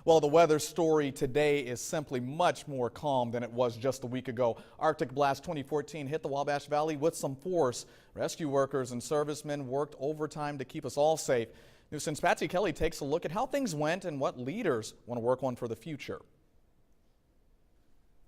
Well, the weather story today is simply much more calm than it was just a week ago. Arctic Blast 2014 hit the Wabash Valley with some force. Rescue workers and servicemen worked overtime to keep us all safe. News 10's Patsy Kelly takes a look at how things went and what leaders want to work on for the future.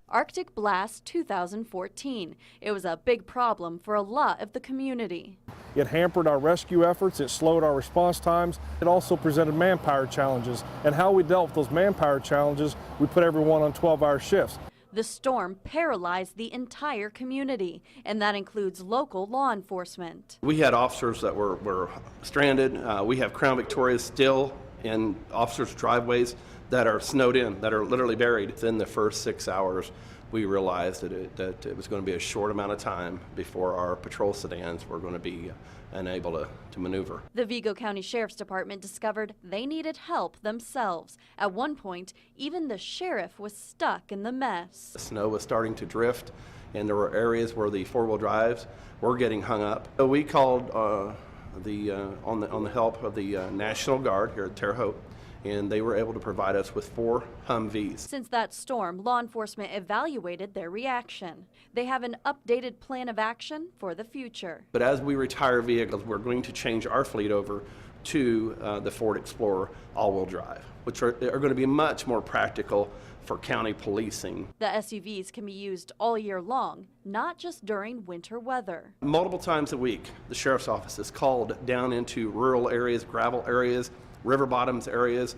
Arctic Blast 2014. It was a big problem for a lot of the community. It hampered our rescue efforts, it slowed our response times. It also presented manpower challenges. And how we dealt with those manpower challenges, we put everyone on 12-hour shifts. The storm paralyzed the entire community, and that includes local law enforcement. We had officers that were stranded. We have Crown Victorias still in officers' driveways that are snowed in, that are literally buried. Within the first 6 hours, we realized that it was going to be a short amount of time before our patrol sedans were going to be unable to maneuver. The Vigo County Sheriff's Department discovered they needed help themselves. At one point, even the sheriff was stuck in the mess. The snow was starting to drift, and there were areas where the four-wheel drives were getting hung up. So we called on the help of the National Guard here at Terre Haute, and they were able to provide us with 4 Humvees. Since that storm, law enforcement evaluated their reaction. They have an updated plan of action for the future. But as we retire vehicles, we're going to change our fleet over to the Ford Explorer all-wheel drive, which are going to be much more practical for county policing. The SUVs can be used all year long, not just during winter weather. Multiple times a week, the Sheriff's Office is called down into rural areas, gravel areas, river bottoms areas.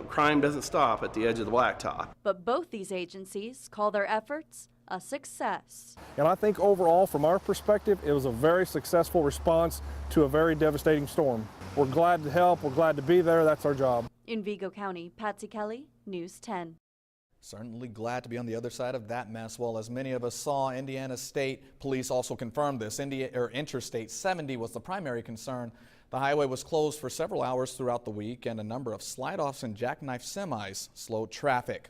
Crime doesn't stop at the edge of the blacktop. But both these agencies call their efforts a success. And I think overall, from our perspective, it was a very successful response to a very devastating storm. We're glad to help, we're glad to be there, that's our job. In Vigo County, Patsy Kelly, News 10. Certainly glad to be on the other side of that mess. Well, as many of us saw, Indiana State Police also confirmed this. Interstate 70 was the primary concern. The highway was closed for several hours throughout the week, and a number of slide-offs and jackknife semis slowed traffic.